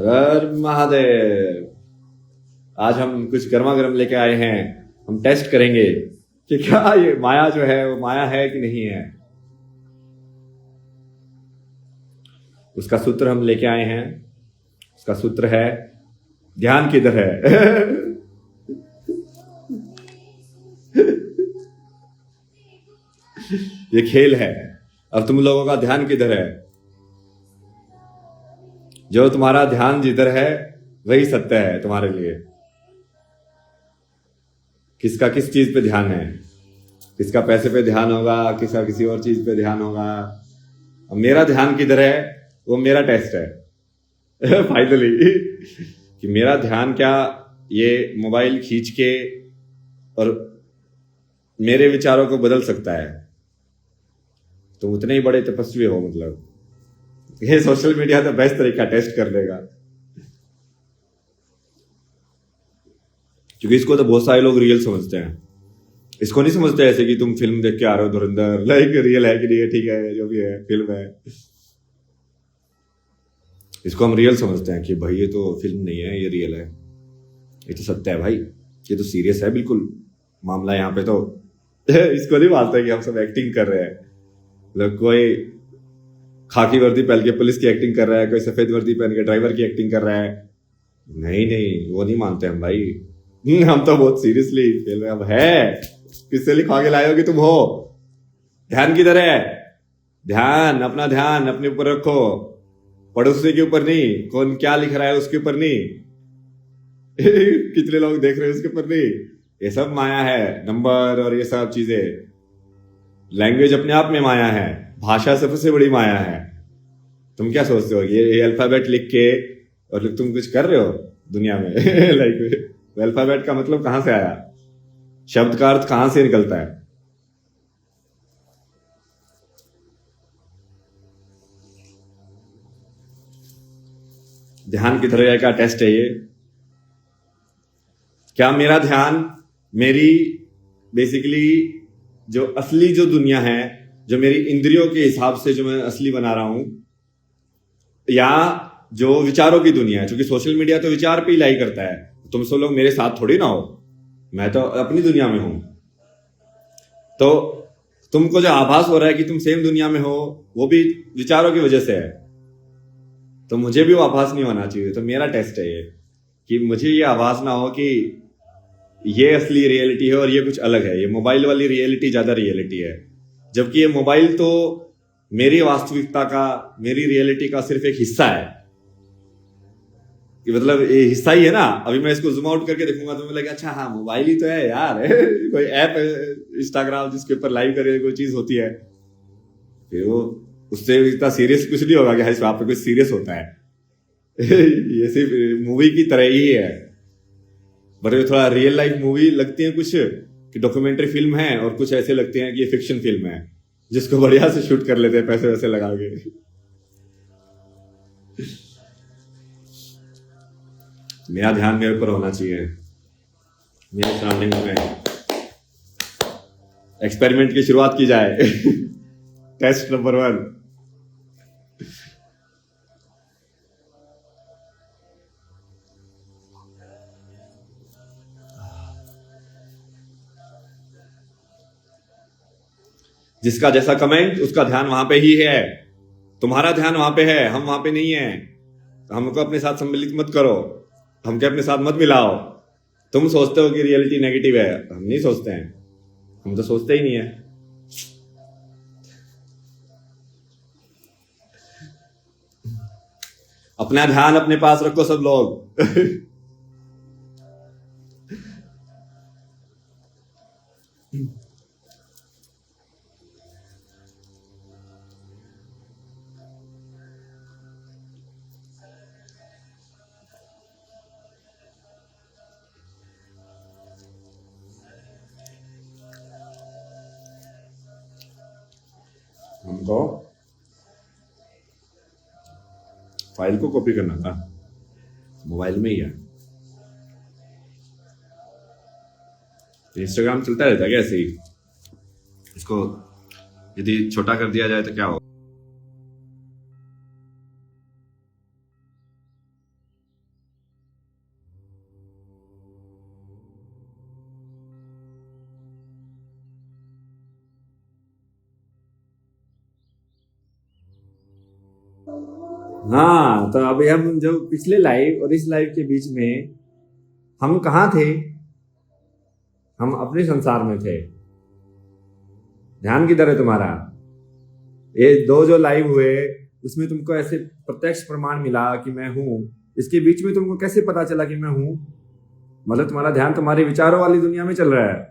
हर महादेव। आज हम कुछ गर्मा गर्म लेके आए हैं। हम टेस्ट करेंगे कि क्या ये माया जो है वो माया है कि नहीं है। उसका सूत्र हम लेके आए हैं। उसका सूत्र है ध्यान किधर है। ये खेल है। अब तुम लोगों का ध्यान किधर है। जो तुम्हारा ध्यान जिधर है वही सत्य है तुम्हारे लिए। किसका किस चीज पे ध्यान है। किसका पैसे पे ध्यान होगा, किसका किसी और चीज पे ध्यान होगा। अब मेरा ध्यान किधर है वो मेरा टेस्ट है। फाइनली कि मेरा ध्यान क्या ये मोबाइल खींच के और मेरे विचारों को बदल सकता है। तुम उतने ही बड़े तपस्वी हो। मतलब ये सोशल मीडिया तो बेस्ट तरीका टेस्ट कर देगा। क्योंकि इसको तो बहुत सारे लोग रियल समझते हैं। इसको नहीं समझते ऐसे कि तुम फिल्म देख के आ रहे हो धुरंधर, लाइक रियल है कि नहीं है, ठीक है जो भी है फिल्म है। इसको हम रियल समझते हैं कि भाई ये तो फिल्म नहीं है, ये रियल है, ये तो सत्य है भाई, ये तो सीरियस है बिल्कुल मामला यहाँ पे तो। इसको नहीं मानते कि हम सब एक्टिंग कर रहे हैं। मतलब कोई खाकी वर्दी पहन के पुलिस की एक्टिंग कर रहा है, कोई सफेद वर्दी पहन के ड्राइवर की एक्टिंग कर रहा है। नहीं नहीं वो नहीं मानते हम भाई। हम तो बहुत सीरियसली खेल रहे हैं। अब है किससे लिखवा के लाए हो कि तुम हो। ध्यान किधर है। ध्यान अपना ध्यान अपने ऊपर रखो, पड़ोसी के ऊपर नहीं। कौन क्या लिख रहा है उसके ऊपर नहीं। कितने लोग देख रहे हैं उसके ऊपर नहीं। ये सब माया है, नंबर और ये सब चीजें। लैंग्वेज अपने आप में माया है, भाषा सबसे बड़ी माया है। तुम क्या सोचते हो ये अल्फाबेट लिख के और तुम कुछ कर रहे हो दुनिया में। लाइक अल्फाबेट का मतलब कहां से आया, शब्द का अर्थ कहां से निकलता है। ध्यान की तरह का टेस्ट है ये। क्या मेरा ध्यान मेरी बेसिकली जो असली जो दुनिया है, जो मेरी इंद्रियों के हिसाब से जो मैं असली बना रहा हूं, या जो विचारों की दुनिया है। क्योंकि सोशल मीडिया तो विचार पे ही लाई करता है। तुम सब लोग मेरे साथ थोड़ी ना हो, मैं तो अपनी दुनिया में हूं। तो तुमको जो आभास हो रहा है कि तुम सेम दुनिया में हो वो भी विचारों की वजह से है। तो मुझे भी वो आभास नहीं होना चाहिए। तो मेरा टेस्ट है ये कि मुझे ये आभास ना हो कि ये असली रियलिटी है और ये कुछ अलग है। ये मोबाइल वाली रियलिटी ज्यादा रियलिटी है, जबकि ये मोबाइल तो मेरी वास्तविकता का, मेरी रियलिटी का सिर्फ एक हिस्सा है। कि मतलब ये हिस्सा ही है ना। अभी मैं इसको जूम आउट करके देखूंगा तो मुझे लगेगा अच्छा हाँ मोबाइल ही तो है यार। कोई ऐप है इंस्टाग्राम जिसके ऊपर लाइव करके कोई चीज होती है। फिर वो उससे इतना सीरियस कुछ नहीं होगा कि हाँ वहां पे कुछ सीरियस होता है। ये सिर्फ मूवी की तरह ही है। बट ये थोड़ा रियल लाइफ मूवी लगती है कुछ कि डॉक्यूमेंट्री फिल्म है, और कुछ ऐसे लगते हैं कि ये फिक्शन फिल्म है जिसको बढ़िया से शूट कर लेते हैं पैसे वैसे लगा के। मेरा ध्यान मेरे ऊपर होना चाहिए, मेरे सराउंडिंग में। एक्सपेरिमेंट की शुरुआत की जाए। Test number 1। जिसका जैसा कमेंट उसका ध्यान वहां पे ही है। तुम्हारा ध्यान वहां पे है, हम वहां पे नहीं है। तो हमको अपने साथ सम्मिलित मत करो, हमके अपने साथ मत मिलाओ। तुम सोचते हो कि रियलिटी नेगेटिव है, हम नहीं सोचते हैं। हम तो सोचते ही नहीं है। अपना ध्यान अपने पास रखो सब लोग। हमको फाइल को कॉपी करना था, मोबाइल में ही है। इंस्टाग्राम चलता रहता है क्या ऐसे ही। इसको यदि छोटा कर दिया जाए तो क्या होगा। हाँ, तो अभी हम जो पिछले लाइव और इस लाइव के बीच में हम कहाँ थे? हम अपने संसार में थे। ध्यान किधर है तुम्हारा? ये दो जो लाइव हुए उसमें तुमको ऐसे प्रत्यक्ष प्रमाण मिला कि मैं हूं। इसके बीच में तुमको कैसे पता चला कि मैं हूं? मतलब तुम्हारा ध्यान तुम्हारे विचारों वाली दुनिया में चल रहा है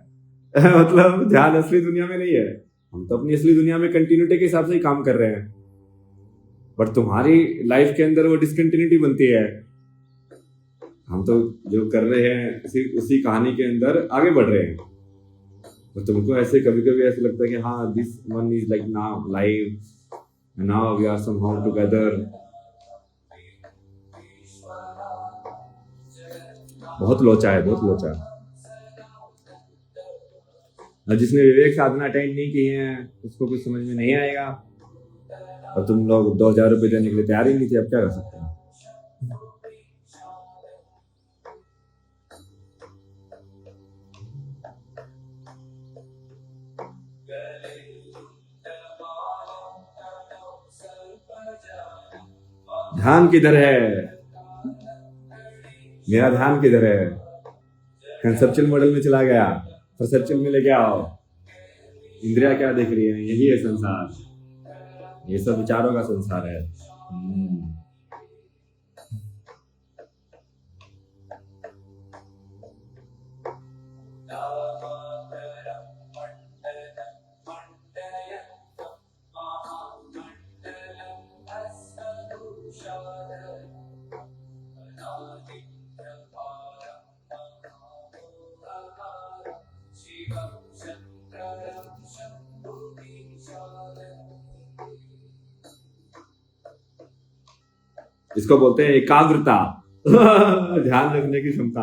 मतलब ध्यान असली दुनिया में नहीं है। हम तो अपनी असली दुनिया में कंटिन्यूटी के हिसाब से ही काम कर रहे हैं, बट तुम्हारी लाइफ के अंदर वो डिसकंटिन्यूटी बनती है। हम तो जो कर रहे हैं उसी कहानी के अंदर आगे बढ़ रहे हैं। तो तुमको ऐसे कभी कभी ऐसे लगता है कि हाँ, this one is like now live, now we are somehow together. बहुत लोचा है, बहुत लोचा। और जिसने विवेक साधना अटेंड नहीं की है उसको कुछ समझ में नहीं आएगा। और तुम लोग 2000 रुपये देने के लिए तैयार ही नहीं थे, अब क्या कर सकते हैं? ध्यान किधर है? मेरा ध्यान किधर है? कंसेप्चुअल मॉडल में चला गया, परसेप्चुअल में लेके आओ। इंद्रिया क्या देख रही है? यही है संसार, ये सब विचारों का संसार है। इसको बोलते हैं एकाग्रता ध्यान रखने की क्षमता।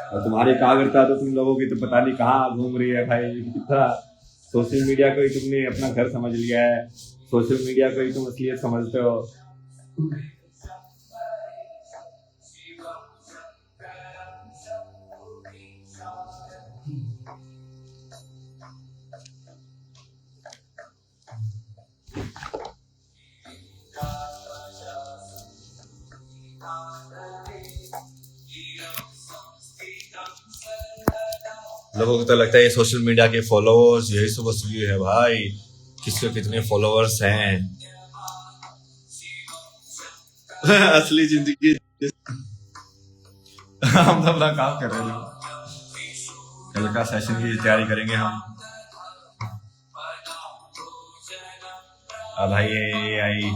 और तुम्हारी एकाग्रता तो तुम लोगों की तो पता नहीं कहाँ घूम रही है भाई। कितना सोशल मीडिया को ही तुमने अपना घर समझ लिया है, सोशल मीडिया को ही तुम असलियत समझते हो। लोगों को तो लगता है ये सोशल मीडिया के फॉलोअर्स यही सब असली है भाई, किसके कितने फॉलोअर्स हैं असली जिंदगी हम तो अपना काम कर रहे हैं। कल का सेशन की तैयारी करेंगे हम। अब भाई ये आई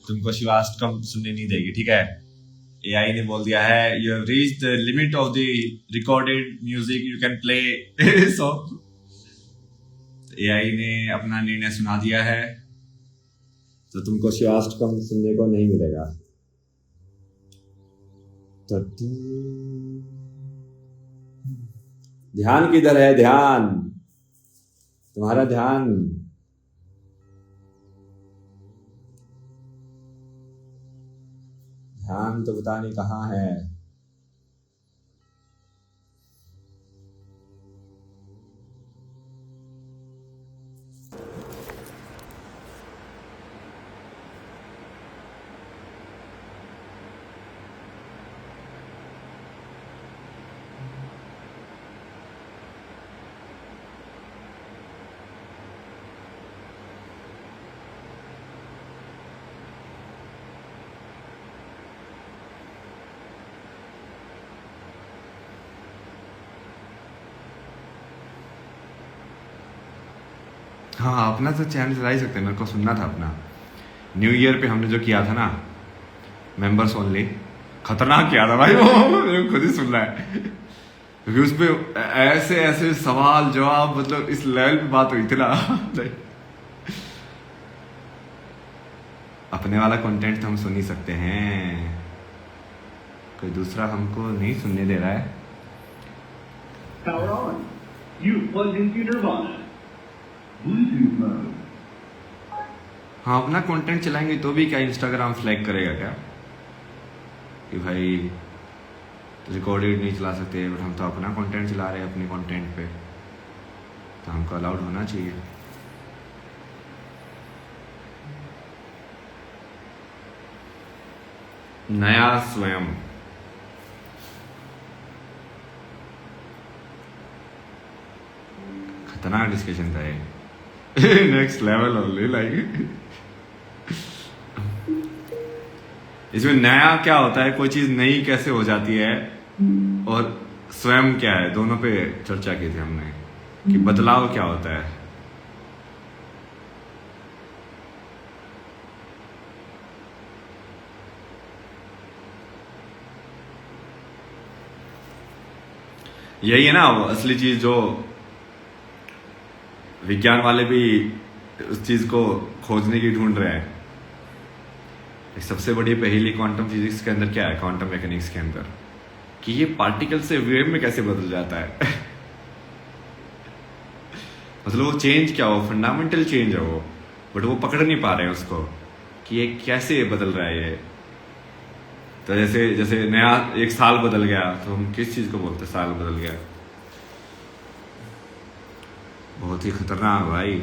तुमको शिवाष्टकम सुनने नहीं देगी, ठीक है? एआई ने बोल दिया है you have reached the limit of the recorded music you can play song. AI ने अपना निर्णय सुना दिया है, तो तुमको शिवाष्टकम सुनने को नहीं मिलेगा। तो ध्यान किधर है? ध्यान, तुम्हारा ध्यान ध्यान तो पता नहीं कहाँ है। हाँ, अपना तो चैनल चला ही सकते हैं। मेरे को सुनना था अपना न्यू ईयर पे हमने जो किया था ना, मेंबर्स ओनली, खतरनाक किया था भाई वो खुद ही सुन रहा है क्योंकि उसमें ऐसे ऐसे सवाल जवाब, मतलब इस लेवल पे बात हुई थी ना अपने वाला कंटेंट तो हम सुन ही सकते हैं, कोई दूसरा हमको नहीं सुनने दे रहा है। Power on. You plugged into Nirvana. Bluetooth mode. हाँ, अपना कंटेंट चलाएंगे तो भी क्या इंस्टाग्राम फ्लैग करेगा क्या कि भाई रिकॉर्डेड नहीं चला सकते? बट हम तो अपना कंटेंट चला रहे हैं अपने कंटेंट पे, तो हमको अलाउड होना चाहिए। नया स्वयं। खतरनाक डिस्कशन था ये। Next level only like. इसमें नया क्या होता है, कोई चीज नई कैसे हो जाती है, और स्वयं क्या है, दोनों पे चर्चा की थी हमने कि बदलाव क्या होता है। यही है ना वो असली चीज जो विज्ञान वाले भी उस चीज को खोजने की ढूंढ रहे हैं। एक सबसे बड़ी पहेली क्वांटम फिजिक्स के अंदर क्या है, क्वांटम मैकेनिक्स के अंदर, कि ये पार्टिकल से वेव में कैसे बदल जाता है। मतलब वो चेंज क्या हो, फंडामेंटल चेंज है वो, बट वो पकड़ नहीं पा रहे हैं उसको कि ये कैसे बदल रहा है ये। तो जैसे जैसे नया एक साल बदल गया तो हम किस चीज को बोलते हैं, साल बदल गया। बहुत ही खतरनाक भाई।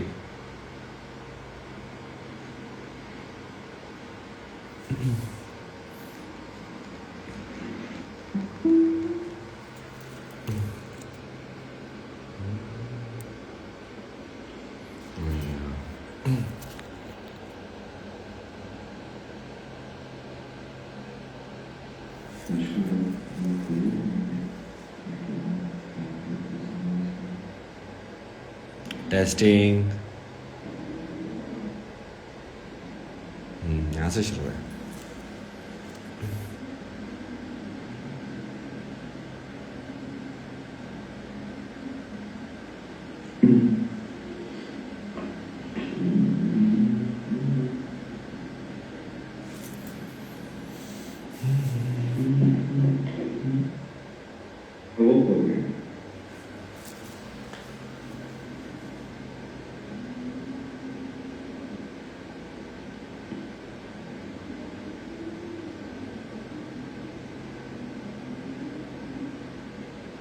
टेस्टिंग। यहाँ से शुरू है। वो हो गया।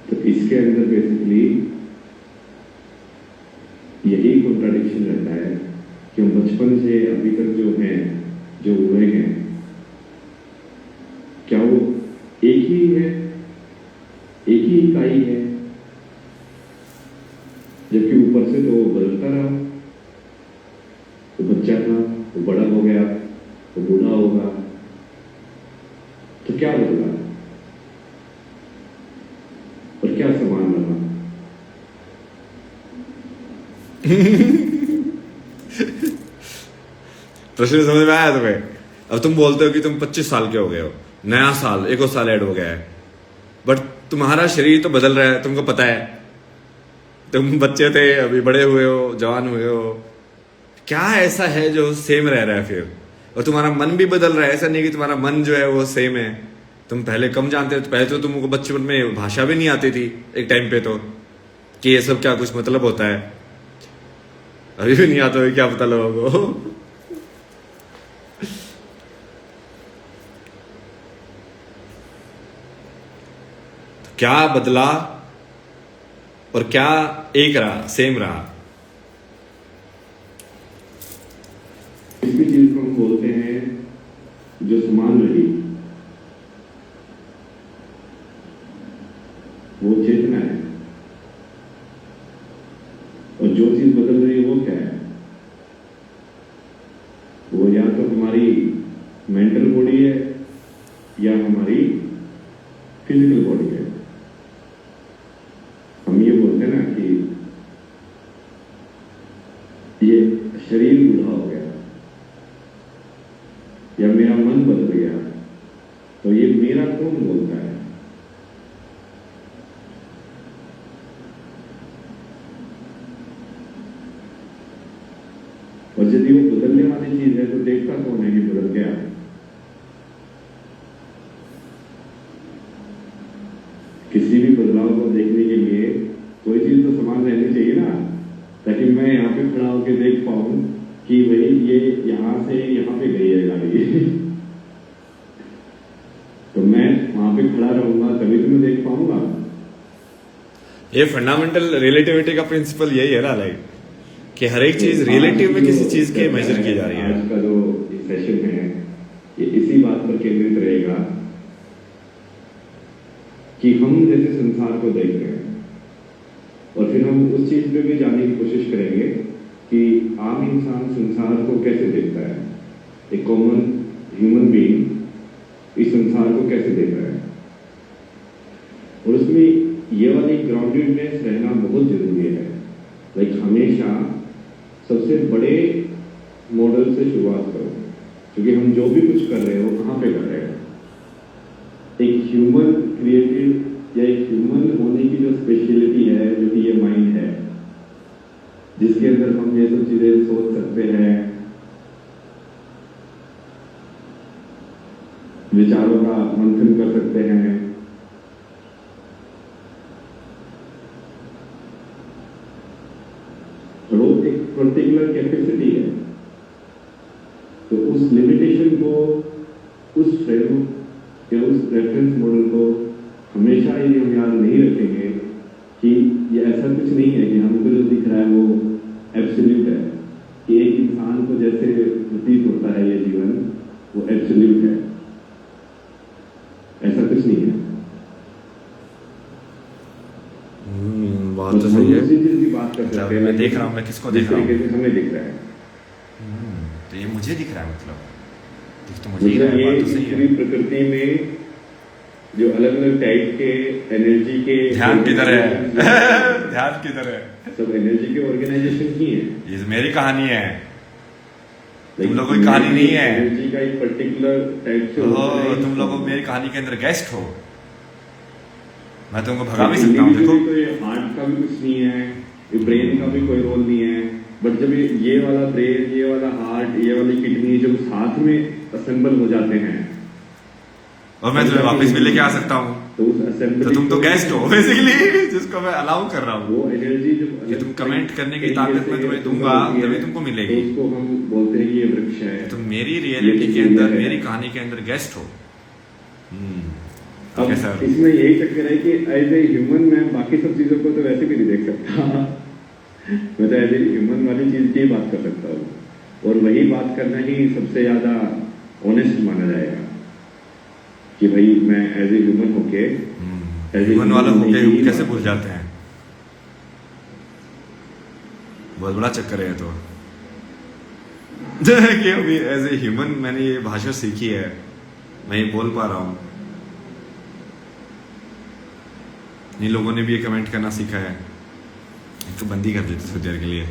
तो इसके अंदर बेसिकली यही कॉन्ट्राडिक्शन रहता है कि हम बचपन से अभी तक जो है, जो हुए हैं, क्या वो एक ही है, एक ही इकाई है, जबकि ऊपर से तो वो बदलता रहा। वो बच्चा था, वो बड़ा हो गया, वो बूढ़ा होगा, तो क्या बदला और क्या समान रहा? प्रश्न समझ में आया तुम्हें? अब तुम बोलते हो कि तुम 25 साल के हो गए हो, नया साल, एक और साल ऐड हो गया है, बट तुम्हारा शरीर तो बदल रहा है, तुमको पता है। तुम बच्चे थे, अभी बड़े हुए हो, जवान हुए हो, क्या ऐसा है जो सेम रह रहा है फिर? और तुम्हारा मन भी बदल रहा है, ऐसा नहीं कि तुम्हारा मन जो है वो सेम है। तुम पहले कम जानते थे, पहले तो तुमको बचपन में भाषा भी नहीं आती थी एक टाइम पे, तो कि ये सब क्या कुछ मतलब होता है। अभी भी नहीं आता है, क्या पता लोगों को। क्या बदला और क्या एक रहा, सेम रहा? इसी चीज को हम बोलते हैं जो समान रही, वो चेतना है। और जो चीज बदल रही है वो क्या है? वो या तो हमारी मेंटल बॉडी है या हमारी फिजिकल बॉडी है। हम ये बोलते हैं ना कि ये शरीर बूढ़ा हो गया या मेरा मन बदल गया, तो ये मेरा कौन बोलता है? और यदि वो बदलने वाली चीज है तो देखता कौन है कि बदल गया? किसी भी बदलाव को देखने के लिए कोई चीज तो समान रहनी चाहिए ना, ताकि मैं यहाँ पे खड़ा होकर देख पाऊं कि भाई ये यहाँ से यहाँ पे गई है गाड़ी। तो मैं वहां पे खड़ा रहूंगा तभी तो मैं देख पाऊंगा। ये फंडामेंटल रिलेटिविटी का प्रिंसिपल यही है ना, लाइक कि हर एक चीज रिलेटिव में किसी चीज के मेजर की जा रही है। आज का जो सेशन है ये इसी बात पर केंद्रित रहेगा कि हम जैसे संसार को देख रहे हैं और फिर हम उस चीज पे भी जानने की कोशिश करेंगे कि आम इंसान संसार को कैसे देखता है, एक कॉमन ह्यूमन बीइंग इस संसार को कैसे देख रहा है। और उसमें ये वाली ग्राउंडेडनेस रहना बहुत जरूरी है। लाइक हमेशा सबसे बड़े मॉडल से शुरुआत करो, क्योंकि हम जो भी कुछ कर रहे हो कहाँ पे कर रहे हो। एक ह्यूमन क्रिएटिव या एक ह्यूमन होने की जो स्पेशलिटी है, जो कि ये माइंड है, जिसके अंदर हम ये सब चीजें सोच सकते हैं, विचारों का मंथन कर सकते हैं, वो एक पर्टिकुलर कैपेसिटी है। तो उस लिमिटेशन को, उस फ्रेमवर्क या उस रेफरेंस मॉडल को हमेशा ही हम याद नहीं रखेंगे कि ये ऐसा कुछ नहीं है कि हमको जो दिख रहा है वो एब्सोल्यूट है, कि एक इंसान को जैसे प्रतीत होता है ये जीवन वो एब्सोल्यूट है, ऐसा कुछ नहीं है। बात तो सही है। उसी चीज की बात कर सकते हैं। मैं देख रहा हूँ, मैं किसको देख रहा हूँ? हमें दिख रहा है। तो ये मुझे दिख रहा है, मतलब दिख तो मुझे ही रहा मतलब है, ये बात तो सही पूरी है। प्रकृति में जो अलग अलग टाइप के एनर्जी के ध्यान किधर है? ध्यान किधर है? सब एनर्जी के ऑर्गेनाइजेशन की है। ये तो मेरी कहानी है, Like, तुम लोगों की कहानी नहीं है। एनर्जी का एक पर्टिकुलर टाइप से होता है। तुम लोग मेरी कहानी के अंदर गेस्ट हो, मैं तुमको भगा भी सकता हूँ। देखो तो ये हार्ट का भी कुछ नहीं है, ये ब्रेन का भी कोई रोल नहीं है, बट जब ये वाला ब्रेन, ये वाला हार्ट, ये वाली किडनी जब साथ में असेंबल हो जाते हैं और मैं तुम्हें वापस भी लेके आ सकता हूँ, तो उस असेंबली तो तुम तो गेस्ट हो बेसिकली, जिसको मैं अलाउ कर रहा हूँ। वो एनर्जी जब ये तुम कमेंट करने की ताकत मैं तुम्हें दूंगा तभी तुमको मिलेगी। तो उसको हम बोलते हैं कि ये वृक्ष है। तुम मेरी रियलिटी के अंदर, मेरी कहानी के अंदर गेस्ट हो। अब कैसा? इसमें यही चक्कर है कि एज ए ह्यूमन मैं बाकी सब चीजों को तो वैसे भी नहीं देख सकता। मैं तो एज ए ह्यूमन वाली चीज की बात कर सकता हूँ, और वही बात करना ही सबसे ज्यादा ऑनेस्ट माना जाएगा कि भाई मैं एज ए ह्यूमन होके, ह्यूमन वाला होके हम कैसे भूल जाते हैं। बहुत बड़ा चक्कर है तो कि अभी एज ए ह्यूमन मैंने ये भाषा सीखी है, मैं ये बोल पा रहा हूँ। इन लोगों ने भी ये कमेंट करना सीखा है। इसको बंदी कर देते थोड़ी देर के लिए,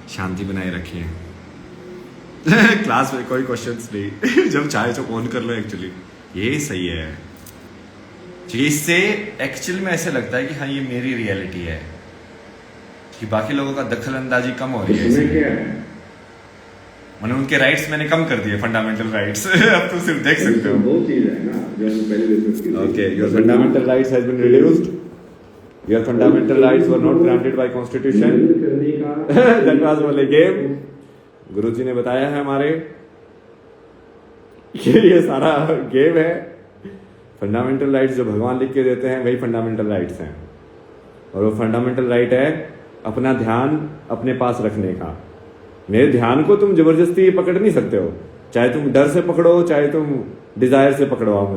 शांति बनाए रखिए। क्लास में कोई क्वेश्चंस नहीं जब चाहे तो ऑन कर लो। एक्चुअली ये सही है, क्योंकि इससे एक्चुअल में ऐसे लगता है कि हाँ ये मेरी रियलिटी है, कि बाकी लोगों का दखल अंदाजी कम हो रही है। इसमें क्या है, मैंने उनके राइट्स मैंने कम कर दिए, फंडामेंटल राइट्स। अब तुम सिर्फ देख सकते हो। वो चीज है ना जो हम पहले डिस्कस की थी। Okay, your fundamental rights has been reduced. Your fundamental rights were not granted by constitution. करने का That was only game. गुरुजी ने बताया है हमारे कि ये सारा गेम है। फंडामेंटल राइट्स जो भगवान लिख के देते हैं वही फंडामेंटल राइट्स हैं, और वो फंडामेंटल राइट है अपना ध्यान अपने पास रखने का। मेरे ध्यान को तुम जबरदस्ती पकड़ नहीं सकते हो, चाहे तुम डर से पकड़ो, चाहे तुम डिजायर से पकड़वाओ।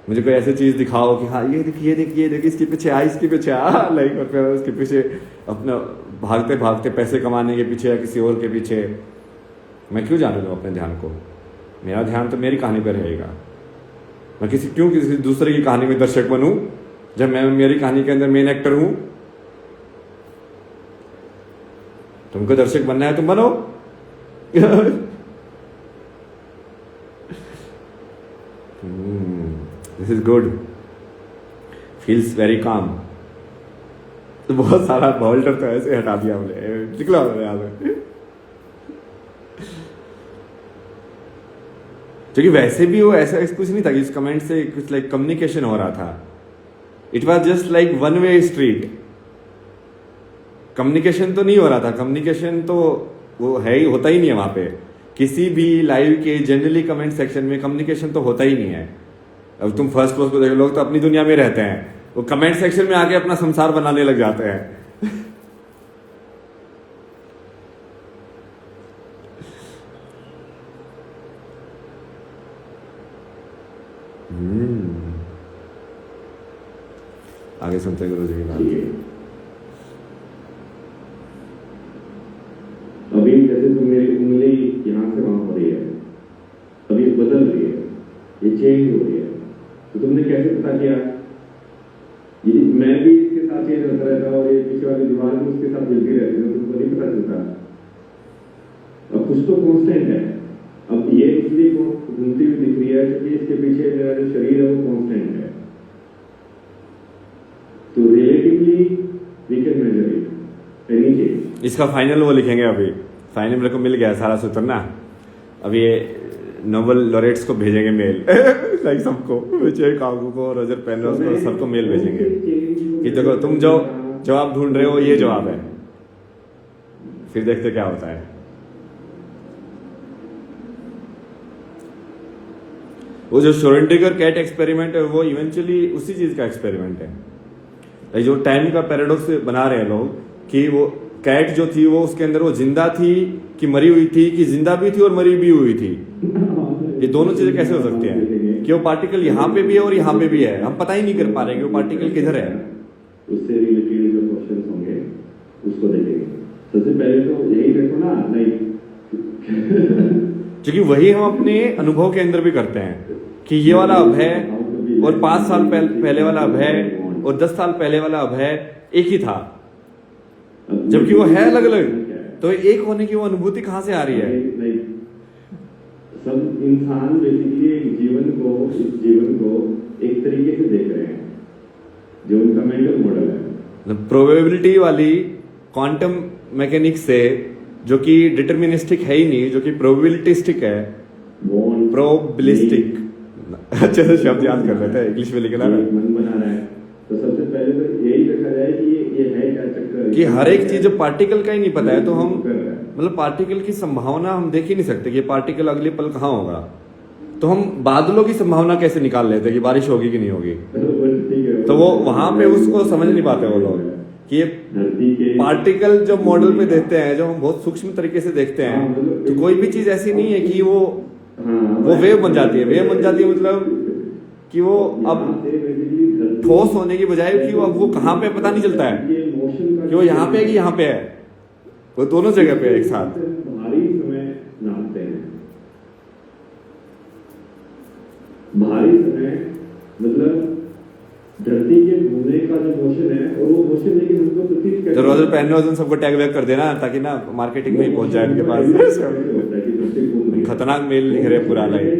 मुझे कोई ऐसी चीज दिखाओ कि हाँ ये देख, ये देख, ये देख, इसके पीछे आ, इसके पीछे आ, लाइक, और फिर उसके पीछे अपना भागते भागते पैसे कमाने के पीछे या किसी और के पीछे। मैं क्यों जाने दूं अपने ध्यान को? मेरा ध्यान तो मेरी कहानी पर रहेगा। मैं किसी दूसरे की कहानी में दर्शक बनूं जब मैं मेरी कहानी के अंदर मेन एक्टर हूं? तुमको दर्शक बनना है, तुम बनो। This is good, feels very calm. तो बहुत सारा बॉल्टर तो ऐसे हटा दिया हमने, निकला यहाँ से। क्योंकि वैसे भी वो ऐसा कुछ नहीं था कि इस कमेंट से कुछ लाइक कम्युनिकेशन हो रहा था। It was just like one way street. Communication तो नहीं हो रहा था। कम्युनिकेशन तो वो है ही, होता ही नहीं है वहां पे। किसी भी लाइव के जनरली कमेंट सेक्शन में कम्युनिकेशन तो होता ही नहीं है। अब तुम फर्स्ट क्लास को देखो, लोग तो अपनी दुनिया में रहते हैं, वो कमेंट सेक्शन में आके अपना संसार बनाने लग जाते हैं। सुनते हैं गुरुजी की बात। ठीक है। अभी जैसे तो मेरी उंगली यहाँ से वहां हो रही है, अभी बदल रही है, ये चेंज हो रही है, तो तुमने कैसे पता किया? ये मैं भी इसके साथ चेंज होता रहता और ये पीछे वाली दीवार भी उसके साथ मिलती रहती है, तो तुमको नहीं पता चलता। अब कुछ तो कांस्टेंट है। अब ये उंगली को घूमती हुई दिख रही है क्योंकि इसके पीछे मेरा जो शरीर है वो कांस्टेंट है, तो relatively we can measure it any change. इसका फाइनल वो लिखेंगे अभी, फाइनल मेरे को मिल गया सारा सूत्र ना। अभी ये नोबेल लॉरेट्स को भेजेंगे मेल लाइक सबको, विजय काकू को, रोजर पेनरोज को, सबको मेल भेजेंगे कि देखो तुम जो जवाब ढूंढ रहे हो ये जवाब है, फिर देखते क्या होता है। वो जो श्रोडिंगर कैट एक्सपेरिमेंट है वो इवेंचुअली उसी चीज का एक्सपेरिमेंट है। जो टाइम का पैराडॉक्स बना रहे हैं लोग कि वो कैट जो थी वो उसके अंदर वो जिंदा थी कि मरी हुई थी, कि जिंदा भी थी और मरी भी हुई थी। ये दोनों चीजें कैसे हो सकती हैं कि वो पार्टिकल यहाँ पे भी है और यहाँ पे भी है, हम पता ही नहीं कर पा रहे कि वो पार्टिकल किधर है। उससे रिलेटेड जो क्वेश्चन होंगे उसको देखेंगे। सबसे पहले तो यही देखो ना, क्योंकि वही हम अपने अनुभव के अंदर भी करते हैं कि ये वाला अभय और 5 साल पहले वाला अभय और 10 साल पहले वाला अभय एक ही था, जबकि वो है अलग अलग। तो एक होने की वो अनुभूति कहाँ से आ रही है? सब इंसान बेसिकली इस जीवन को एक तरीके से देख रहे हैं, जो उनका मेंटल मॉडल है। प्रोबेबिलिटी वाली क्वांटम मैकेनिक्स से, जो कि डिटर्मिनिस्टिक है ही नहीं, जो कि प्रोबेबिलिटिस्टिक है, प्रोबेबिलिस्टिक अच्छे से शब्द याद कर लेते हैं, इंग्लिश में लिखना है, मन बना रहा है। तो सबसे पहले तो यही देखा जाए कि ये है क्या चक्कर, कि हर एक चीज जो पार्टिकल का ही नहीं पता है, तो हम मतलब पार्टिकल की संभावना हम देख ही नहीं सकते कि पार्टिकल अगले पल कहाँ होगा। तो हम बादलों की संभावना कैसे निकाल लेते हैं कि बारिश होगी कि नहीं होगी? तो वो वहां पे उसको समझ नहीं पाते वो लोग कि ये पार्टिकल जो मॉडल पे देखते हैं, जो हम बहुत सूक्ष्म तरीके से देखते हैं, तो कोई भी चीज ऐसी नहीं है कि वो वेव बन जाती है। वेव बन जाती है मतलब कि वो अब ठोस होने की बजाय कि वो अब वो कहाँ पे पता नहीं चलता है कि वो यहाँ पे है कि यहाँ पे है, वो दोनों जगह पे है एक साथ। भारी समय नापते हैं, भारी समय मतलब धरती के घूमने का जो मोशन है, और वो मोशन लेकिन हमको प्रतीत करता है। तो रोजर पेनरोज उन सबको टैग बैक कर देना ताकि ना मार्केटिंग में ही पहुंच जाए उनके पास। खतरनाक मेल लिख रहे पूरा लाइट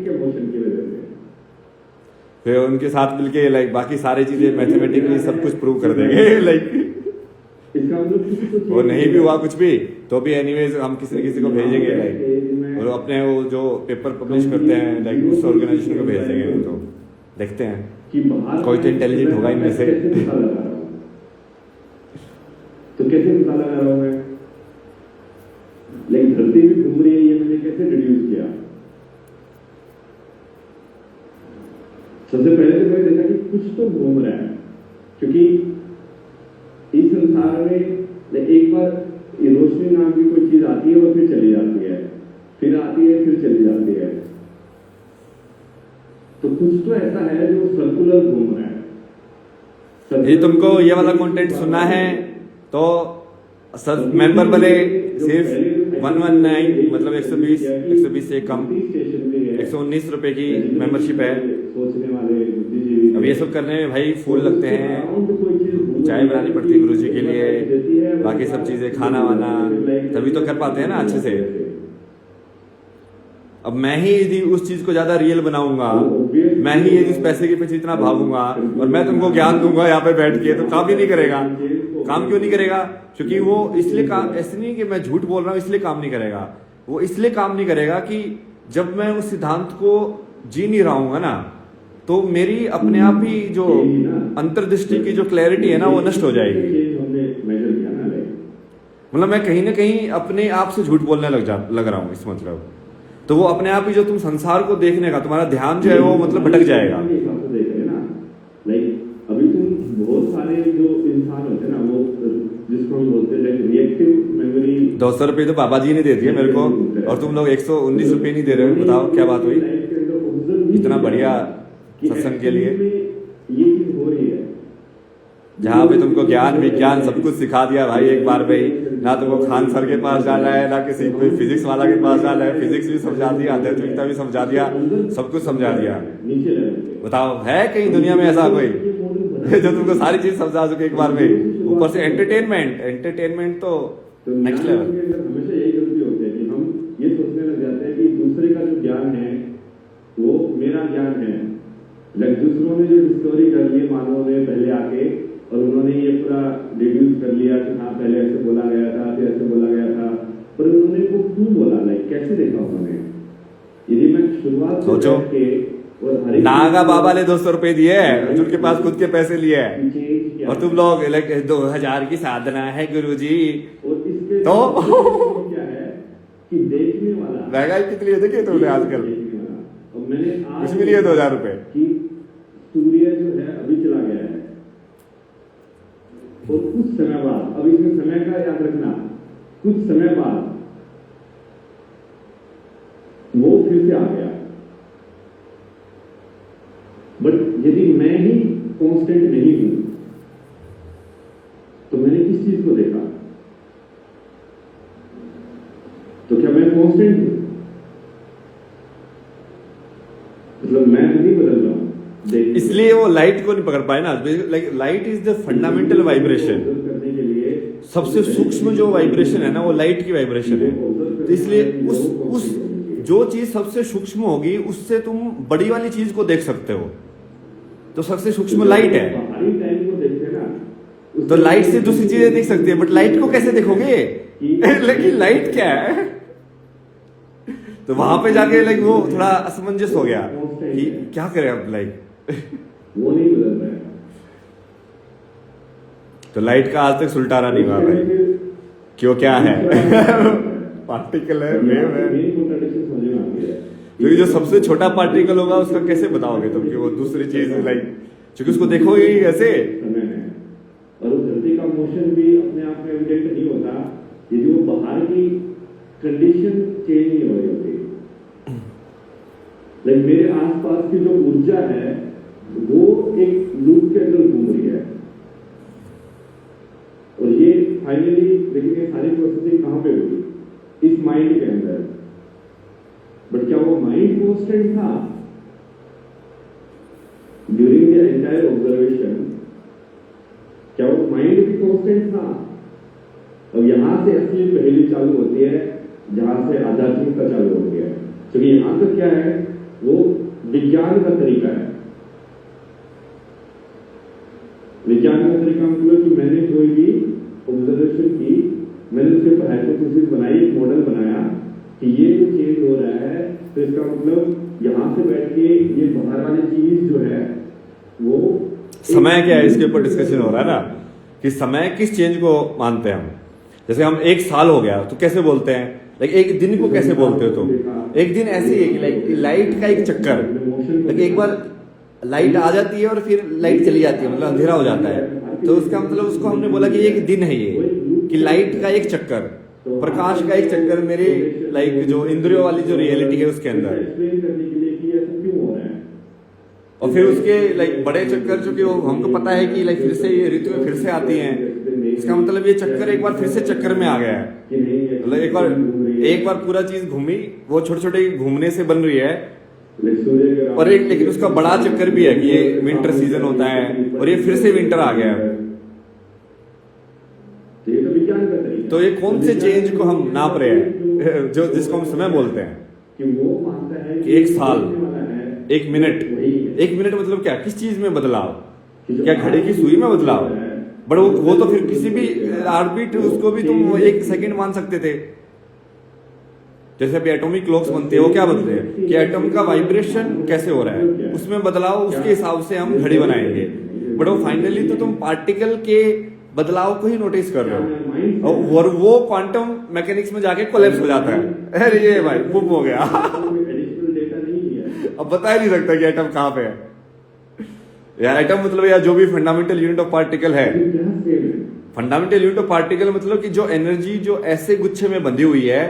के मोशन की वजह से। फिर उनके साथ मिलके लाइक बाकी सारी चीजें मैथमेटिकली सब कुछ प्रूव कर देंगे लाइक। इसका मतलब और नहीं भी हुआ कुछ भी तो भी एनीवेज हम किसी न किसी को भेजेंगे लाइक, और अपने वो जो पेपर पब्लिश करते हैं लाइक उस ऑर्गेनाइजेशन को भेज देंगे। तो देखते हैं कि बाहर कोई तो इंटेलिजेंट होगा इनमें से। तो कैसे पता लगा रहा हूं मैं, लेकिन धरती भी घूम रही है, ये मैंने कैसे डिड्यूस किया? सबसे पहले तो मैंने देखा कि कुछ तो घूम रहा है, क्योंकि इस संसार में एक बार रोशनी नाम की कोई चीज आती है और फिर चली जाती है, फिर आती है फिर चली जाती है। तो कुछ तो ऐसा है जो सर्कुलर घूम रहा है। यदि तुमको ये वाला कंटेंट सुनना है तो सब मेंबर बने, सिर्फ 119 मतलब 120 से कम 119 रुपए की मेंबरशिप है। अब ये सब करने में भाई फूल लगते हैं, चाय बनानी पड़ती है गुरुजी के लिए, बाकी सब चीजें खाना वाना, तभी तो कर पाते हैं ना अच्छे से। अब मैं ही यदि उस चीज को ज्यादा रियल बनाऊंगा, मैं ही यदि उस पैसे के पीछे इतना भागूंगा और मैं तुमको ज्ञान दूंगा यहाँ पे बैठ के, तो काम ही नहीं करेगा। काम क्यों नहीं करेगा? क्योंकि वो इसलिए काम, ऐसे नहीं कि मैं झूठ बोल रहा हूँ इसलिए काम नहीं करेगा, वो इसलिए काम नहीं करेगा कि जब मैं उस सिद्धांत को जी नहीं रहा हूँ ना, तो मेरी अपने आप ही जो अंतर्दृष्टि की जो क्लैरिटी है ना वो नष्ट हो जाएगी। मतलब मैं कहीं ना कहीं अपने आप से झूठ बोलने लग रहा हूँ इस मतलब। तो वो अपने आप ही जो तुम संसार को देखने का तुम्हारा ध्यान जो है वो मतलब भटक जाएगा। अभी तुम बहुत सारे जो इंसान होते हैं ना, वो जिसको हम बोलते हैं रिएक्टिव मेमोरी। 200 रुपये तो बाबा जी ने दे दिए मेरे को और तुम लोग 119 रुपये नहीं दे रहे हो। बताओ क्या बात हुई? इतना बढ़िया सत्संग के लिए ये चीज हो रही है जहाँ पे तुमको ज्ञान विज्ञान सब कुछ सिखा दिया भाई एक बार में ही। ना तुमको खान सर के पास जाना है, ना किसी कोई फिजिक्स वाला के पास जाना है, फिजिक्स भी समझा दिया, आध्यात्मिकता भी समझा दिया, सब कुछ समझा दिया। नीचे लेवल पे बताओ है कहीं दुनिया में ऐसा कोई जो तुमको सारी चीज समझा सके एक बार में? ऊपर से एंटरटेनमेंट तो तो नेक्स्ट ज्ञान लेवल। के अंदर हमेशा यही गलती होती है कि हम ये सोचने लग जाते हैं कि दूसरे का जो ज्ञान है वो मेरा ज्ञान है। लाइक दूसरों ने जो डिस्कवरी कर ली मानवों ने पहले आके, और उन्होंने ये पूरा डिड्यूस कर लिया कि हाँ पहले ऐसे बोला गया था, फिर ऐसे बोला गया था, पर उन्होंने वो क्यों बोला, लाइक कैसे देखा उन्होंने? यदि मैं शुरुआत से सोचो। बैठ के और हर एक नागा बाबा ने 200 रुपए दिए है, अर्जुन के पास खुद के पैसे लिए है, चीज क्या और तुम लोग लाइक 2000 की साधना है गुरुजी। और इसके तो क्या है कि देखने वाला महंगाई कितनी है देखिए तुमने आजकल। देखने वाला। और मैंने आज कुछ भी लिए 2000 रुपए। कि सूर्य जो है अभी चला गया है, और कुछ समय बाद, अब इसमें समय का याद रखना, कुछ समय बाद वो फिर से आ गया। बट यदि मैं ही कांस्टेंट नहीं हूं तो मैंने किस चीज को देखा? तो क्या मैं कांस्टेंट हूं? मतलब मैं नहीं बदल रहा हूं। देखिए, इसलिए वो लाइट को नहीं पकड़ पाए ना। Like light is the fundamental vibration. करने के लिए सबसे सूक्ष्म जो वाइब्रेशन है ना वो लाइट की वाइब्रेशन है। तो इसलिए उस जो चीज सबसे सूक्ष्म होगी उससे तुम बड़ी वाली चीज को देख सकते हो। तो सबसे सूक्ष्म लाइट है, बाहरी टाइम को देखते ना, तो लाइट से दूसरी चीजें देख सकते हैं, बट लाइट को कैसे देखोगे? लेकिन लाइट क्या है? तो वहां पे जाके लाइक वो थोड़ा असमंजस हो गया कि क्या करें अब लाइक। वो नहीं बदल रहा है। तो लाइट का आज तक सुलटारा नहीं हुआ भाई। क्यों क्या है? पार्टिकल है, वेव है। मेन कॉन्ट्रडिक्शन समझ में आ गया है। क्योंकि जो सबसे छोटा पार्टिकल होगा उसका कैसे बताओगे तुम कि वो दूसरी चीज लाइक, क्योंकि उसको देखोगे ही ऐसे। समय है, और उस धरती का मोशन भी अपने आप में एविडेंट नहीं होता यदि वो बाहर की कंडीशन चेंज नहीं हो रही होती। लाइक मेरे आसपास की जो ऊर्जा है वो एक लूप के अंदर घूम रही है, और ये फाइनली देखिए ये सारी प्रोसेसिंग कहां पे हुई? इस माइंड के अंदर। बट क्या वो माइंड कांस्टेंट था ड्यूरिंग द एंटायर ऑब्जर्वेशन? क्या वो माइंड भी कांस्टेंट था? अब यहां से असली पहेली चालू होती है जहां से आध्यात्मिकता चालू होती है। क्योंकि यहां तक क्या है, वो विज्ञान का तरीका है। विज्ञान का तरीका मतलब कि मैंने कोई भी ऑब्जर्वेशन की, मैंने उसके ऊपर हाइपोथेसिस बनाई, एक मॉडल बनाया कि ये जो चेंज हो रहा है, तो इसका मतलब यहां से बैठ के ये बाहर वाली चीज जो है वो समय क्या है, इसके ऊपर डिस्कशन हो रहा है ना कि समय किस चेंज को मानते हैं हम। जैसे हम 1 साल हो गया तो कैसे बोलते हैं, लाइक एक दिन को कैसे बोलते हो तुम? एक दिन ऐसे ही है कि लाइक लाइट का एक चक्कर, लाइक एक बार लाइट आ जाती है और फिर लाइट चली जाती है, मतलब अंधेरा हो जाता है। तो उसका मतलब उसको हमने बोला कि एक दिन है ये, कि लाइट का एक चक्कर, प्रकाश का एक चक्कर मेरे लाइक जो इंद्रियों वाली जो रियलिटी है उसके अंदर। एक्सप्लेन करने के लिए कि ऐसा क्यों हो रहा है। और फिर उसके लाइक बड़े चक्कर जो कि वो हमको पता है कि लाइक फिर से ये ऋतु फिर से आती हैं। इसका मतलब ये चक्कर एक बार फिर से चक्कर में आ गया है। कि नहीं ये मतलब एक बार पूरा चीज घूमी, वो छोटे छोटे घूमने से बन रही है। सूर्य के और एक लेकिन उसका बड़ा चक्कर भी है कि ये विंटर सीजन होता है और ये फिर से विंटर आ गया है। तो ये तो विज्ञान का तरीका। तो ये कौन से चेंज को हम नाप रहे हैं जो जिसको हम समय बोलते हैं? कि वो मानता है कि 1 साल, वाला है 1 मिनट, वही है। 1 मिनट मतलब क्या, किस चीज में बदलाव? क्या घड़ी की सुई में बदलाव? बट वो तो फिर किसी भी आर्बिट उसको भी तुम 1 सेकंड मान सकते थे। जैसे अभी एटॉमिक क्लॉक्स बनते हैं, वो क्या बदले कि एटम का वाइब्रेशन कैसे हो रहा है, उसमें बदलाव, उसके हिसाब से हम घड़ी बनाएंगे। बट वो फाइनली तो तुम पार्टिकल के बदलाव को ही नोटिस कर रहे हो, और वो क्वांटम मैकेनिक्स में जाके कोलैप्स हो जाता है। अरे ये भाई बुम हो गया। एडिशनल डेटा नहीं है। अब बता ही नहीं सकता कि एटम कहाँ पे है यार। एटम मतलब यार जो भी फंडामेंटल यूनिट ऑफ पार्टिकल है, क्या सेम है? फंडामेंटल यूनिट ऑफ पार्टिकल मतलब कि जो एनर्जी जो ऐसे गुच्छे में बंधी हुई है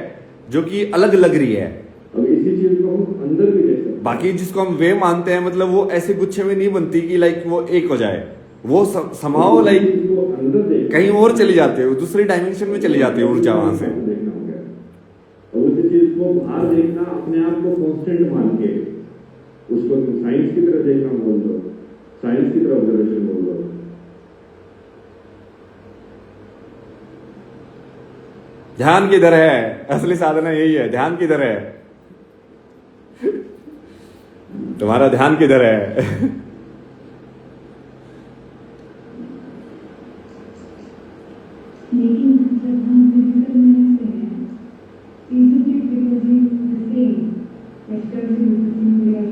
जो कि अलग लग रही है। अब इसी चीज को हम अंदर भी देख सकते हैं। बाकी जिसको हम वे मानते हैं मतलब वो ऐसे गुच्छे में नहीं बनती कि लाइक वो एक हो जाए, वो somehow like इसको अंदर देख कहीं और चली जाती है, वो दूसरी डायमेंशन में चली जाती है ऊर्जा वहां से। देखना हो गया, और उसी चीज को बाहर देखना, अपने आप को कांस्टेंट मान के उसको साइंस की तरह देखना बोल दो, साइंस की तरह ऑब्जर्वेशन बोल दो। ध्यान किधर है? असली साधना यही है, ध्यान किधर है? तुम्हारा ध्यान किधर है? लेकिन जब हम फिजिकल में से हैं, isn't it because we the same? Vectors in the same way as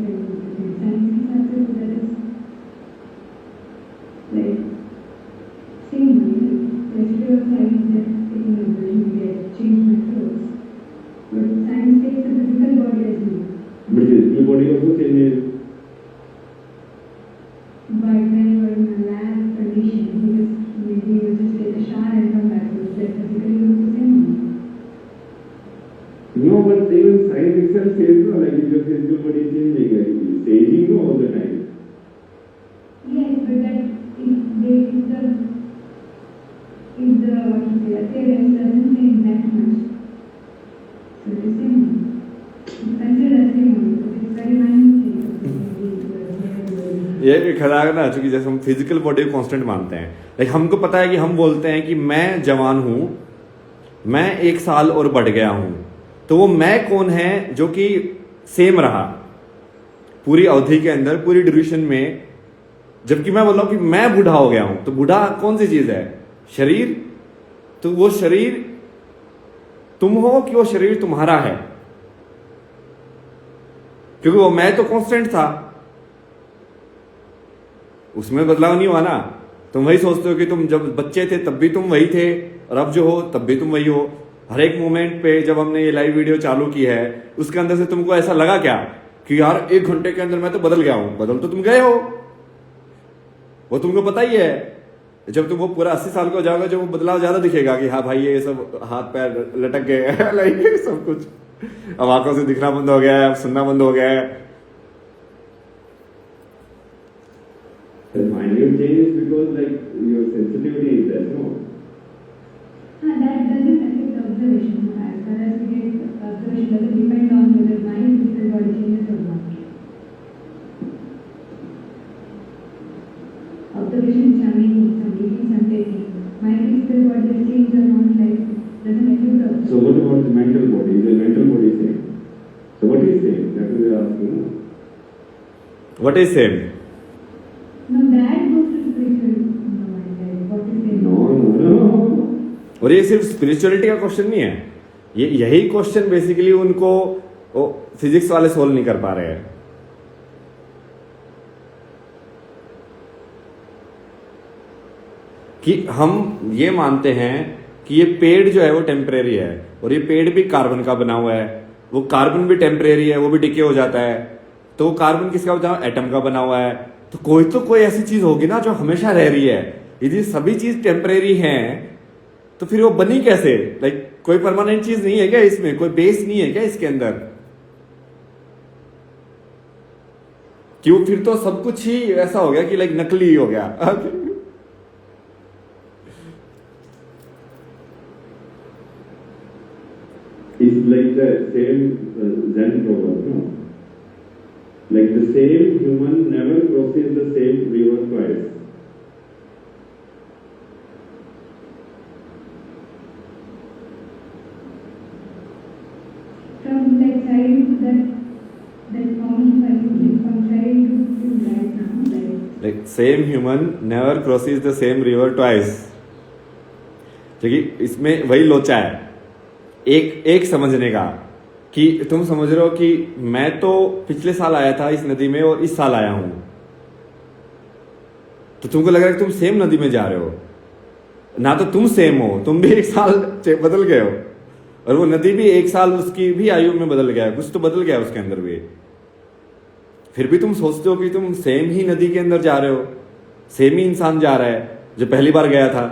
science के साथ तो that is like same way. Vector of science that taking a version we get change methods, but science takes the physical body as well. But physical body also changes. But when you are in a lab condition, maybe you just take a shower and come back. So that physically looks the same. No, but even science itself says no, like if your physical body is changing, like it's changing no, all the time. Yes, but that if the what you say appearance doesn't change that much, so the same. Consider the same only, but it's very minor change. ये भी खराब है ना, चूंकि जैसे हम physical body को constant मानते हैं, लाइक हमको पता है कि हम बोलते हैं कि मैं जवान हूं, मैं 1 साल और बढ़ गया हूं, तो वो मैं कौन है जो कि सेम रहा पूरी अवधि के अंदर, पूरी ड्यूरेशन में। जबकि मैं बोल रहा हूं कि मैं बूढ़ा हो गया हूं, तो बूढ़ा कौन सी चीज है? शरीर। तो वो शरीर तुम हो कि वो शरीर तुम्हारा है? क्योंकि वो मैं तो कांस्टेंट था, उसमें बदलाव नहीं हुआ ना। तुम वही सोचते हो कि तुम जब बच्चे थे तब भी तुम वही थे, और अब जो हो तब भी तुम वही हो। हर एक मोमेंट पे जब हमने ये लाइव वीडियो चालू की है, उसके अंदर से तुमको ऐसा लगा क्या कि यार 1 घंटे के अंदर मैं तो बदल गया हूं? बदल तो तुम गए हो, वो तुमको पता ही है। जब तुम वो पूरा 80 साल का हो जाओगे, जब वो बदलाव ज्यादा दिखेगा कि हाँ भाई ये सब हाथ पैर लटक गए लाइक सब कुछ, अब आंखों से दिखना बंद हो गया है, अब सुनना बंद हो गया है। The minute change is because like your sensitivity is there, no? That doesn't affect observation. As far as we get observation doesn't depend on whether my physical body changes or not. Observation which I'm making, some meetings I'm taking, my physical body has changed or not, like doesn't affect the observation. So what about the mental body? Is the mental body same? So what is same? That is what they are asking, no? What is same? No, that goes to spiritual mind, like what is it? No. और ये सिर्फ spirituality का question नहीं है, ये यही question basically उनको physics वाले सोल्व नहीं कर पा रहे हैं। कि हम ये मानते हैं कि ये पेड़ जो है वो टेम्परेरी है, और ये पेड़ भी कार्बन का बना हुआ है, वो कार्बन भी टेम्परेरी है, वो भी डिके हो जाता है। तो कार्बन किसका बना हुआ है? एटम का बना हुआ है। तो कोई ऐसी चीज होगी ना जो हमेशा रह रही है। यदि सभी चीज टेम्परेरी हैं तो फिर वो बनी कैसे? लाइक कोई परमानेंट चीज नहीं है क्या इसमें? कोई बेस नहीं है क्या इसके अंदर? क्यों? फिर तो सब कुछ ही ऐसा हो गया कि लाइक नकली ही हो गया। It's like the same Zen proverb, no? Like the same human never crosses the same river twice. From like childhood that common psychology from childhood to right now, like same human never crosses the same river twice। देखिए इसमें वही लोचा है, एक समझने का कि तुम समझ रहे हो कि मैं तो पिछले साल आया था इस नदी में और इस साल आया हूं, तो तुमको लग रहा है कि तुम सेम नदी में जा रहे हो ना। तो तुम सेम हो, तुम भी 1 साल बदल गए हो, और वो नदी भी 1 साल उसकी भी आयु में बदल गया है, कुछ तो बदल गया उसके अंदर भी। फिर भी तुम सोचते हो कि तुम सेम ही नदी के अंदर जा रहे हो, सेम ही इंसान जा रहा है जो पहली बार गया था।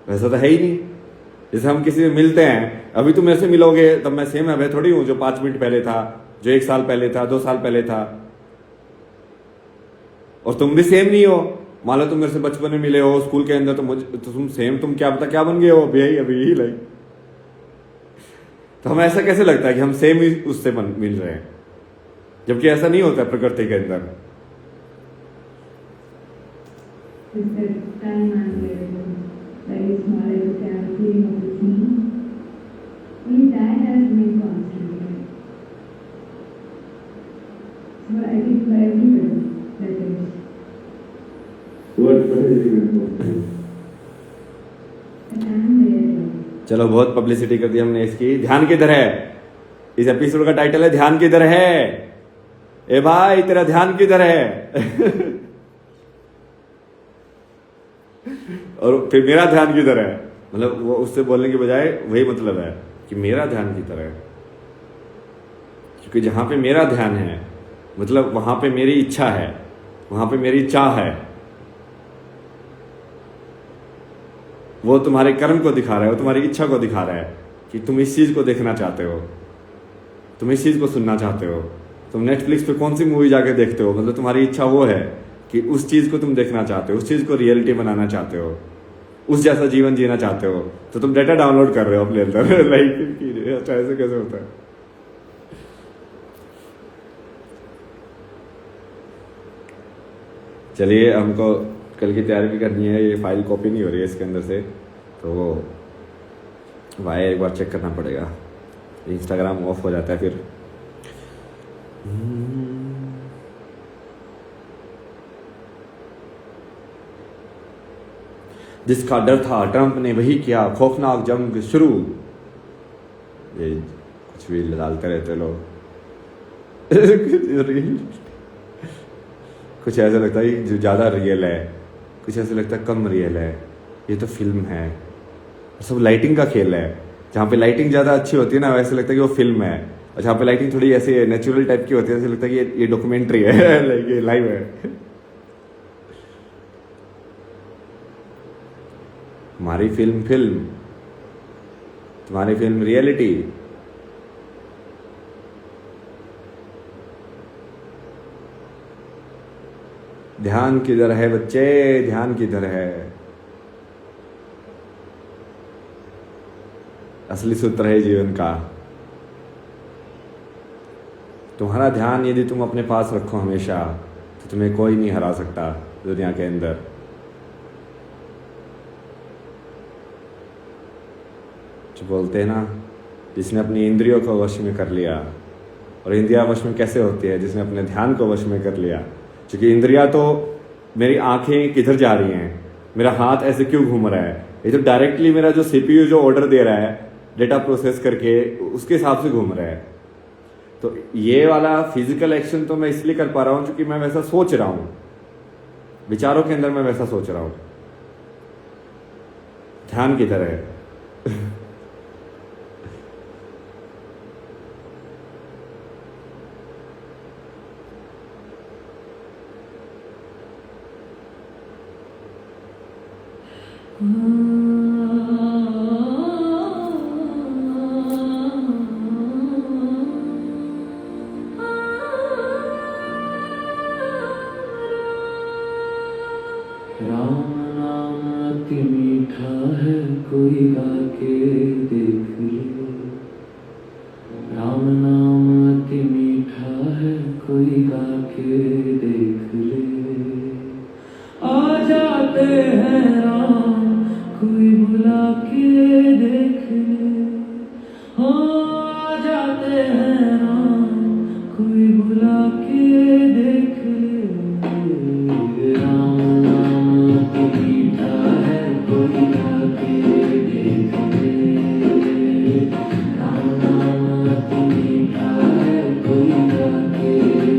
वैसा तो है ही नहीं। जैसे हम किसी से मिलते हैं, अभी तुम ऐसे मिलोगे तब मैं सेम है थोड़ी हूं जो 5 मिनट पहले था, जो 1 साल पहले था, 2 साल पहले था। और तुम भी सेम नहीं हो। मान लो तुम मेरे से बचपन में मिले हो स्कूल के अंदर, तो मुझे तो तुम सेम, तुम क्या पता क्या बन गए हो अभी ही लाइक। तो हमें ऐसा कैसे लगता है कि हम सेम ही उससे मिल रहे हैं, जबकि ऐसा नहीं होता प्रकृति के अंदर। This time I'm very small, I would say I'm feeling of the sea. Only that has been constant. So I think for everybody that is. Word पर एग्रीमेंट But I'm there. चलो बहुत पब्लिसिटी कर दी हमने इसकी। ध्यान किधर है? इस एपिसोड का टाइटल है ध्यान किधर है। ए भाई तेरा ध्यान किधर है? और फिर मेरा ध्यान किधर है, मतलब वो उससे बोलने के बजाय वही मतलब है कि मेरा ध्यान किधर है। क्योंकि जहां पे मेरा ध्यान है मतलब वहां पे मेरी इच्छा है, वहां पे मेरी चाह है। वो तुम्हारे कर्म को दिखा रहा है, वो तुम्हारी इच्छा को दिखा रहा है कि तुम इस चीज को देखना चाहते हो, तुम इस चीज को सुनना चाहते हो। तुम नेटफ्लिक्स पे कौन सी मूवी जाके देखते हो, मतलब तुम्हारी इच्छा वो है कि उस चीज को तुम देखना चाहते हो, उस चीज को रियलिटी बनाना चाहते हो, उस जैसा जीवन जीना चाहते हो। तो तुम डेटा डाउनलोड कर रहे हो अपने अंदर लाइक अच्छा ऐसे कैसे होता है। चलिए हमको कल की तैयारी भी करनी है। ये फाइल कॉपी नहीं हो रही है इसके अंदर से, तो वो वायर एक बार चेक करना पड़ेगा। इंस्टाग्राम ऑफ हो जाता है फिर। जिसका डर था ट्रंप ने वही किया, खौफनाक जंग शुरू। ये कुछ भी डालते रहते लोग। कुछ ऐसा लगता है जो ज़्यादा रियल है, कुछ ऐसा लगता है कम रियल है। ये तो फिल्म है, सब लाइटिंग का खेल है। जहाँ पे लाइटिंग ज़्यादा अच्छी होती है ना, वैसे लगता है कि वो फिल्म है, और जहाँ पे लाइटिंग थोड़ी ऐसे नेचुरल टाइप की होती है, ऐसे लगता है कि ये डॉक्यूमेंट्री है लाइक ये लाइव है। हमारी फिल्म, तुम्हारी फिल्म रियलिटी। ध्यान किधर है बच्चे, ध्यान किधर है? असली सूत्र है जीवन का। तुम्हारा ध्यान यदि तुम अपने पास रखो हमेशा, तो तुम्हें कोई नहीं हरा सकता दुनिया के अंदर। जो बोलते हैं ना, जिसने अपनी इंद्रियों को वश में कर लिया, और इंद्रियां वश में कैसे होती है? जिसने अपने ध्यान को वश में कर लिया। क्योंकि इंद्रियां तो, मेरी आंखें किधर जा रही हैं, मेरा हाथ ऐसे क्यों घूम रहा है, ये तो डायरेक्टली मेरा जो सीपीयू जो ऑर्डर दे रहा है डेटा प्रोसेस करके, उसके हिसाब से घूम रहा है। तो ये वाला फिजिकल एक्शन तो मैं इसलिए कर पा रहा हूं क्योंकि मैं वैसा सोच रहा हूं, विचारों के अंदर मैं वैसा सोच रहा हूं। ध्यान किधर है? राम नाम अति मीठा है, कोई आके देख ले। राम नाम अति मीठा है, कोई आके देख ले। आ जाते हैं राम, कोई बुला के देख ले। आ जाते हैं राम, कोई बुला के देख ले। राम नाम अति मीठा है, कोई आके देख ले। राम नाम अति मीठा है, कोई आके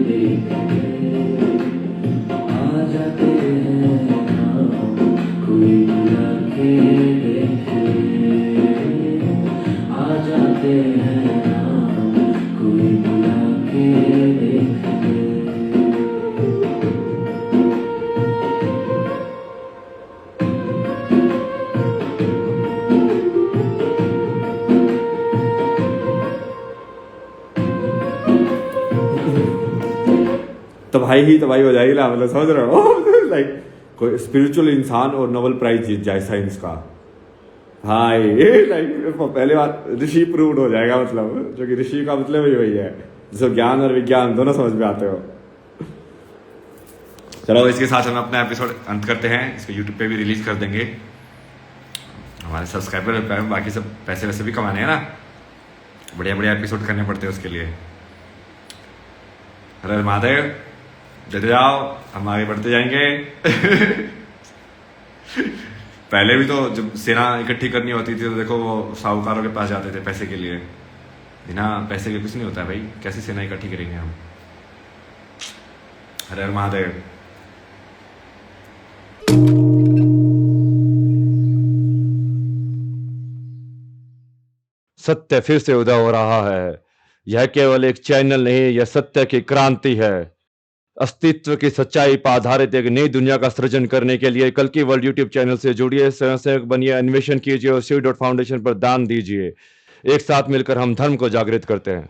देख ले। आ जाते हैं राम, कोई बुला के देख ले। आ जाते हैं राम, कोई बुला के देख ले। तबाही ही तबाही हो जाएगी ना, मतलब समझ रहे हो लाइक कोई स्पिरिचुअल इंसान और नोबेल प्राइज जीत जाए साइंस का, हाँ ये लाइक पहले बात ऋषि प्रूव्ड हो जाएगा, मतलब जो कि ऋषि का मतलब ही वही है जिसको ज्ञान और विज्ञान दोनों समझ में आते हो। चलो इसके साथ हम अपना एपिसोड अंत करते हैं, इसको यूट्यूब पे भी रिलीज कर देंगे। हमारे सब्सक्राइबर बाकी सब पैसे वैसे भी कमाने हैं ना, बढ़िया बढ़िया एपिसोड करने पड़ते हैं उसके लिए। हर हर महादेव, देते जाओ, हम आगे बढ़ते जाएंगे। पहले भी तो जब सेना इकट्ठी करनी होती थी तो देखो वो साहूकारों के पास जाते थे पैसे के लिए, बिना पैसे के कुछ नहीं होता भाई, कैसे सेना इकट्ठी करेंगे हम। हर हर महादेव। सत्य फिर से उदय हो रहा है। यह केवल एक चैनल नहीं, यह सत्य की क्रांति है। अस्तित्व की सच्चाई पर आधारित एक नई दुनिया का सृजन करने के लिए कल्कि वर्ल्ड यूट्यूब चैनल से जुड़िए, स्वयंसेवक बनिए, अन्वेषण कीजिए और शिव.फाउंडेशन पर दान दीजिए। एक साथ मिलकर हम धर्म को जागृत करते हैं।